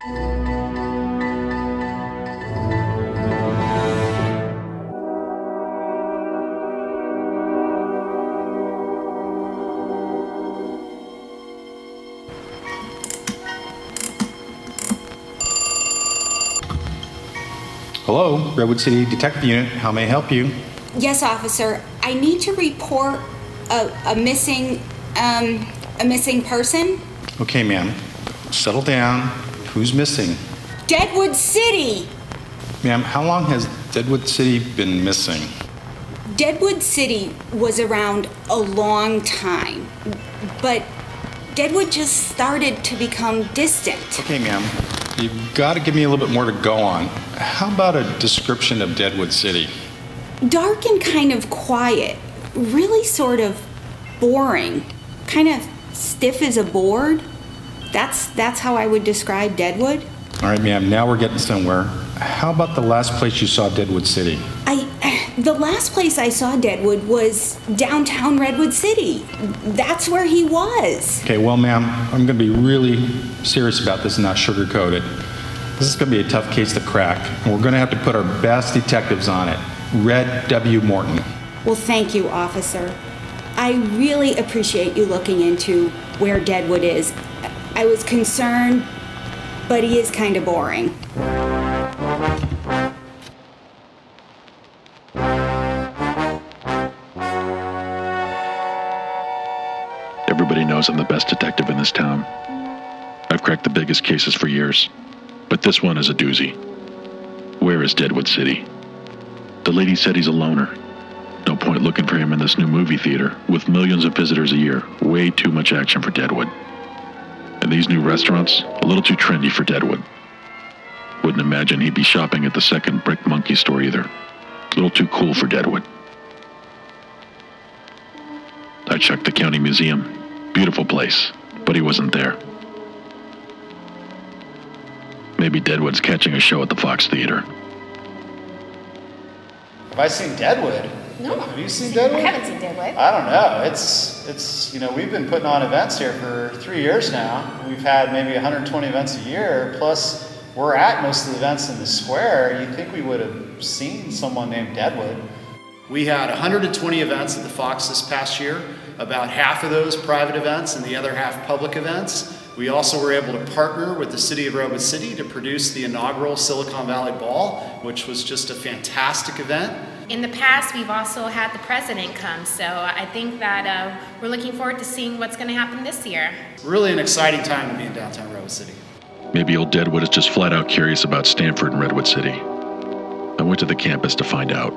Hello, Redwood City Detective Unit. How may I help you? Yes, officer. I need to report a missing person. Okay, ma'am. Settle down. Who's missing? Deadwood City! Ma'am, how long has Deadwood City been missing? Deadwood City was around a long time, but Deadwood just started to become distant. Okay, ma'am. You've got to give me a little bit more to go on. How about a description of Deadwood City? Dark and kind of quiet. Really sort of boring. Kind of stiff as a board. That's how I would describe Deadwood. All right, ma'am. Now we're getting somewhere. How about the last place you saw Deadwood City? The last place I saw Deadwood was downtown Redwood City. That's where he was. Okay, well, ma'am, I'm going to be really serious about this and not sugarcoat it. This is going to be a tough case to crack, and we're going to have to put our best detectives on it. Red W. Morton. Well, thank you, officer. I really appreciate you looking into where Deadwood is. I was concerned, but he is kind of boring. Everybody knows I'm the best detective in this town. I've cracked the biggest cases for years, but this one is a doozy. Where is Deadwood City? The lady said he's a loner. No point looking for him in this new movie theater with millions of visitors a year. Way too much action for Deadwood. And these new restaurants, a little too trendy for Deadwood. Wouldn't imagine he'd be shopping at the second Brick Monkey store either. A little too cool for Deadwood. I checked the county museum. Beautiful place, but he wasn't there. Maybe Deadwood's catching a show at the Fox Theater. Have I seen Deadwood? No. Have you seen Deadwood? I haven't seen Deadwood. I don't know. It's we've been putting on events here for 3 years now. We've had maybe 120 events a year, plus we're at most of the events in the square. You'd think we would have seen someone named Deadwood. We had 120 events at the Fox this past year. About half of those private events and the other half public events. We also were able to partner with the City of Redwood City to produce the inaugural Silicon Valley Ball, which was just a fantastic event. In the past, we've also had the president come, so I think that we're looking forward to seeing what's going to happen this year. Really an exciting time to be in downtown Redwood City. Maybe old Deadwood is just flat out curious about Stanford and Redwood City. I went to the campus to find out.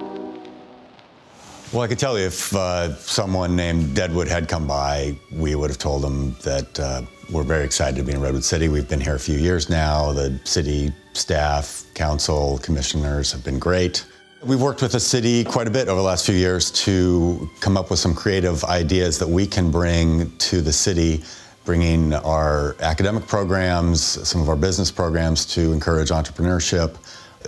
Well, I could tell you if someone named Deadwood had come by, we would have told them that we're very excited to be in Redwood City. We've been here a few years now. The city staff, council, commissioners have been great. We've worked with the city quite a bit over the last few years to come up with some creative ideas that we can bring to the city, bringing our academic programs, some of our business programs to encourage entrepreneurship,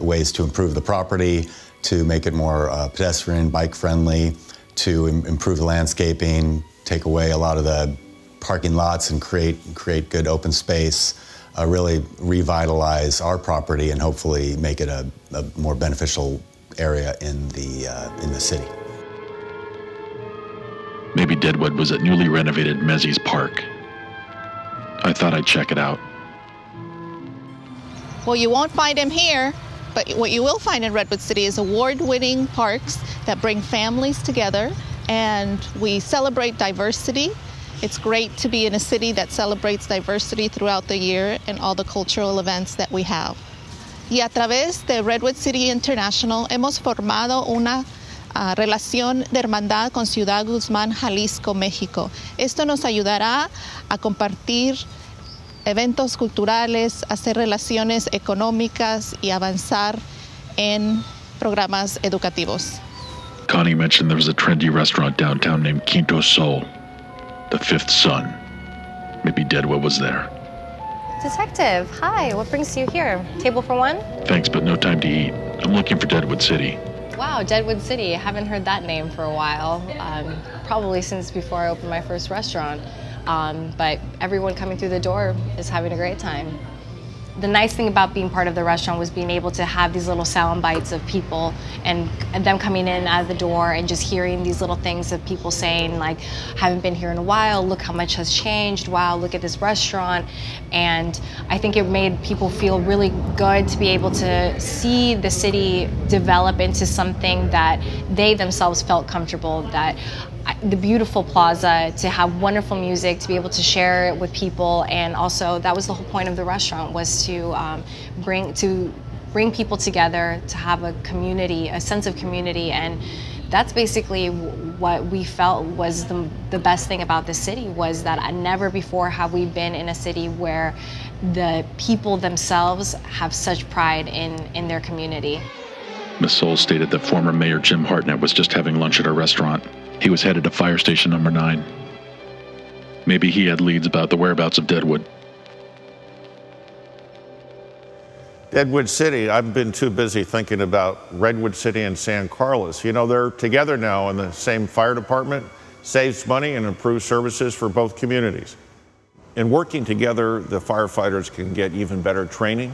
ways to improve the property, to make it more pedestrian, bike-friendly, to improve the landscaping, take away a lot of the parking lots and create good open space, really revitalize our property and hopefully make it a more beneficial area in the city. Maybe Deadwood was at newly renovated Mezzi's Park. I thought I'd check it out. Well, you won't find him here. But what you will find in Redwood City is award-winning parks that bring families together, and we celebrate diversity. It's great to be in a city that celebrates diversity throughout the year and all the cultural events that we have. Y a través de Redwood City International hemos formado una relación de hermandad con Ciudad Guzmán, Jalisco, México. Esto nos ayudará a compartir eventos culturales, hacer relaciones económicas y avanzar en programas educativos. Connie mentioned there was a trendy restaurant downtown named Quinto Sol, the Fifth Sun. Maybe Deadwood was there. Detective, hi, what brings you here? Table for one? Thanks, but no time to eat. I'm looking for Deadwood City. Wow, Deadwood City. I haven't heard that name for a while, probably since before I opened my first restaurant. But everyone coming through the door is having a great time. the nice thing about being part of the restaurant was being able to have these little sound bites of people and them coming in out of the door and just hearing these little things of people saying like, haven't been here in a while, look how much has changed, wow, look at this restaurant. And I think it made people feel really good to be able to see the city develop into something that they themselves felt comfortable, that the beautiful plaza, to have wonderful music, to be able to share it with people, and also that was the whole point of the restaurant, was to bring people together, to have a community, a sense of community, and that's basically what we felt was the best thing about this city, was that never before have we been in a city where the people themselves have such pride in their community. Ms. Soul stated that former Mayor Jim Hartnett was just having lunch at our restaurant. He was headed to Fire Station number 9. Maybe he had leads about the whereabouts of Deadwood. Deadwood City, I've been too busy thinking about Redwood City and San Carlos. You know, they're together now in the same fire department, saves money and improves services for both communities. In working together, the firefighters can get even better training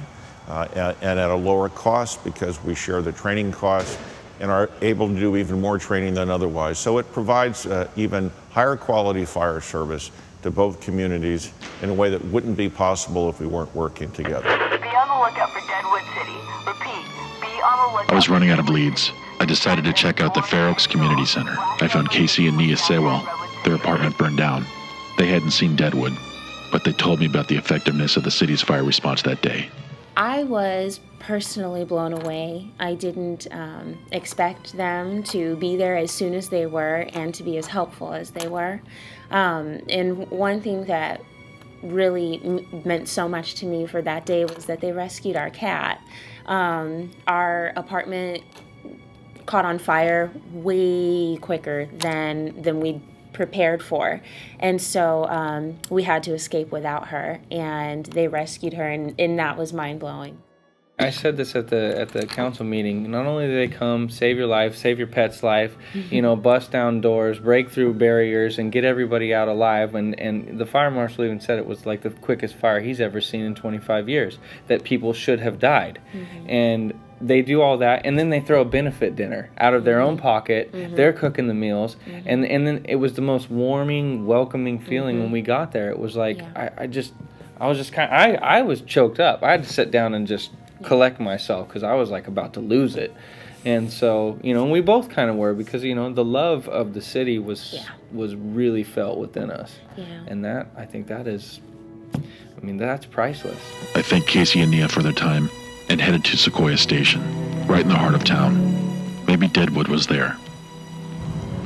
and at a lower cost, because we share the training costs and are able to do even more training than otherwise. So it provides even higher quality fire service to both communities in a way that wouldn't be possible if we weren't working together. Be on the lookout for Deadwood City. Repeat, be on the lookout. I was running out of leads. I decided to check out the Fair Oaks Community Center. I found Casey and Nia Sewell. Their apartment burned down. They hadn't seen Deadwood, but they told me about the effectiveness of the city's fire response that day. I was personally blown away. I didn't expect them to be there as soon as they were and to be as helpful as they were. And one thing that really meant so much to me for that day was that they rescued our cat. Our apartment caught on fire way quicker than we'd prepared for, and so we had to escape without her, and they rescued her, and that was mind-blowing. I said this at the council meeting. Not only do they come, save your life, save your pet's life, you know, bust down doors, break through barriers, and get everybody out alive. And the fire marshal even said it was like the quickest fire he's ever seen in 25 years, that people should have died. And they do all that, and then they throw a benefit dinner out of their own pocket. They're cooking the meals, and then it was the most warming, welcoming feeling when we got there. It was like, I was choked up. I had to sit down and just collect myself, because I was like about to lose it. And so, you know, we both kind of were, because, you know, the love of the city was really felt within us. And that, I think that is, I mean, that's priceless. I thanked Casey and Nia for their time and headed to Sequoia Station, right in the heart of town. Maybe Deadwood was there.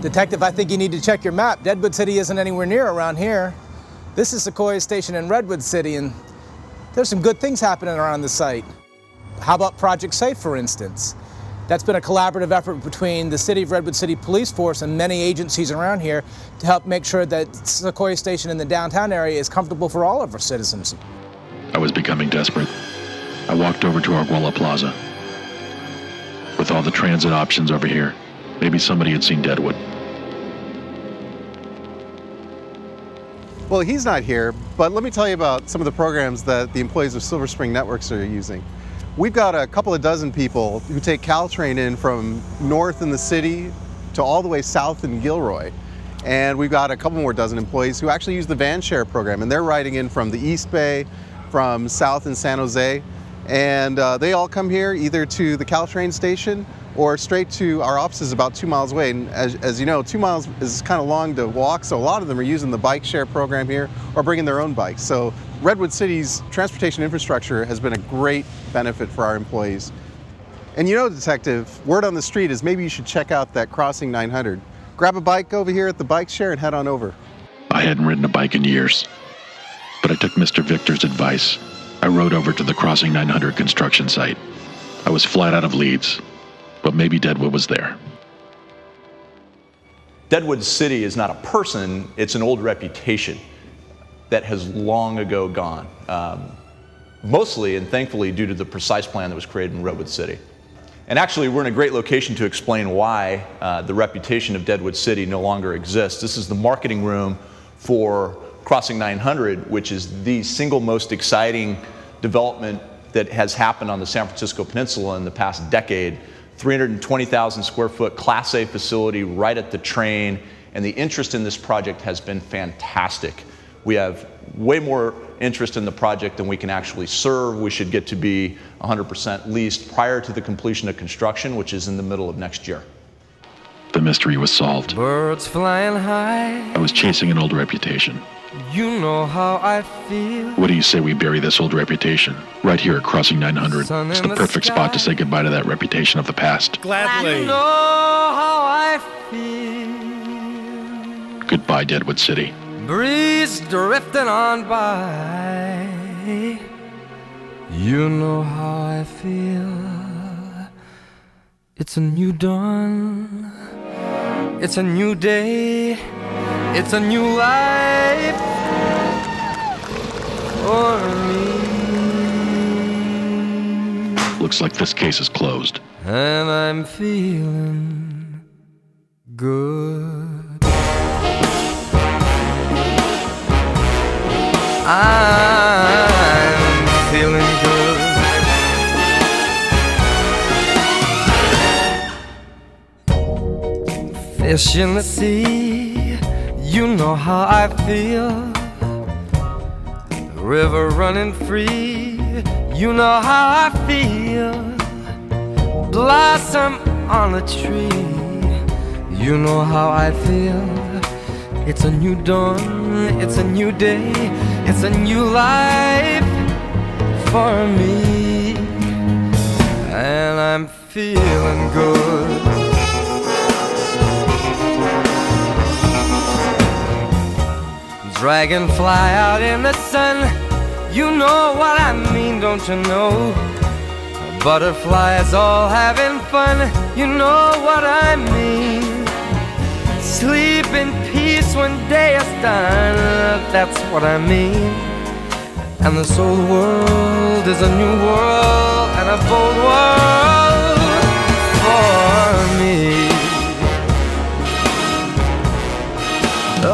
Detective, I think you need to check your map. Deadwood City isn't anywhere near around here. This is Sequoia Station in Redwood City, and there's some good things happening around the site. How about Project Safe, for instance? That's been a collaborative effort between the City of Redwood City Police Force and many agencies around here to help make sure that Sequoia Station in the downtown area is comfortable for all of our citizens. I was becoming desperate. I walked over to Arguella Plaza. With all the transit options over here, maybe somebody had seen Deadwood. Well, he's not here, but let me tell you about some of the programs that the employees of Silver Spring Networks are using. We've got a couple of dozen people who take Caltrain in from north in the city to all the way south in Gilroy. And we've got a couple more dozen employees who actually use the van share program, and they're riding in from the East Bay, from south in San Jose. And they all come here either to the Caltrain station or straight to our offices about 2 miles away. And as you know, 2 miles is kind of long to walk, so a lot of them are using the bike share program here or bringing their own bikes. So Redwood City's transportation infrastructure has been a great benefit for our employees. And you know, Detective, word on the street is maybe you should check out that Crossing 900. Grab a bike over here at the bike share and head on over. I hadn't ridden a bike in years, but I took Mr. Victor's advice. I rode over to the Crossing 900 construction site. I was flat out of leads, but maybe Deadwood was there. Deadwood City is not a person, it's an old reputation that has long ago gone. Mostly and thankfully due to the precise plan that was created in Redwood City. And actually we're in a great location to explain why the reputation of Deadwood City no longer exists. This is the marketing room for Crossing 900, which is the single most exciting development that has happened on the San Francisco Peninsula in the past decade. 320,000 square foot Class A facility right at the train, and the interest in this project has been fantastic. We have way more interest in the project than we can actually serve. We should get to be 100% leased prior to the completion of construction, which is in the middle of next year. The mystery was solved. Birds flying high. I was chasing an old reputation. You know how I feel. What do you say we bury this old reputation? Right here at Crossing 900. It's the perfect spot to say goodbye to that reputation of the past. Gladly. You know how I feel. Goodbye, Deadwood City. Breeze drifting on by. You know how I feel. It's a new dawn. It's a new day. It's a new life for me. Looks like this case is closed. And I'm feeling good. I'm feeling good. Fish in the sea, you know how I feel. The river running free, you know how I feel. Blossom on a tree, you know how I feel. It's a new dawn, it's a new day, it's a new life for me. And I'm feeling good. Dragonfly out in the sun, you know what I mean, don't you know? Butterflies all having fun, you know what I mean. Sleep in peace when day is done, that's what I mean. And this whole world is a new world and a bold world for me. For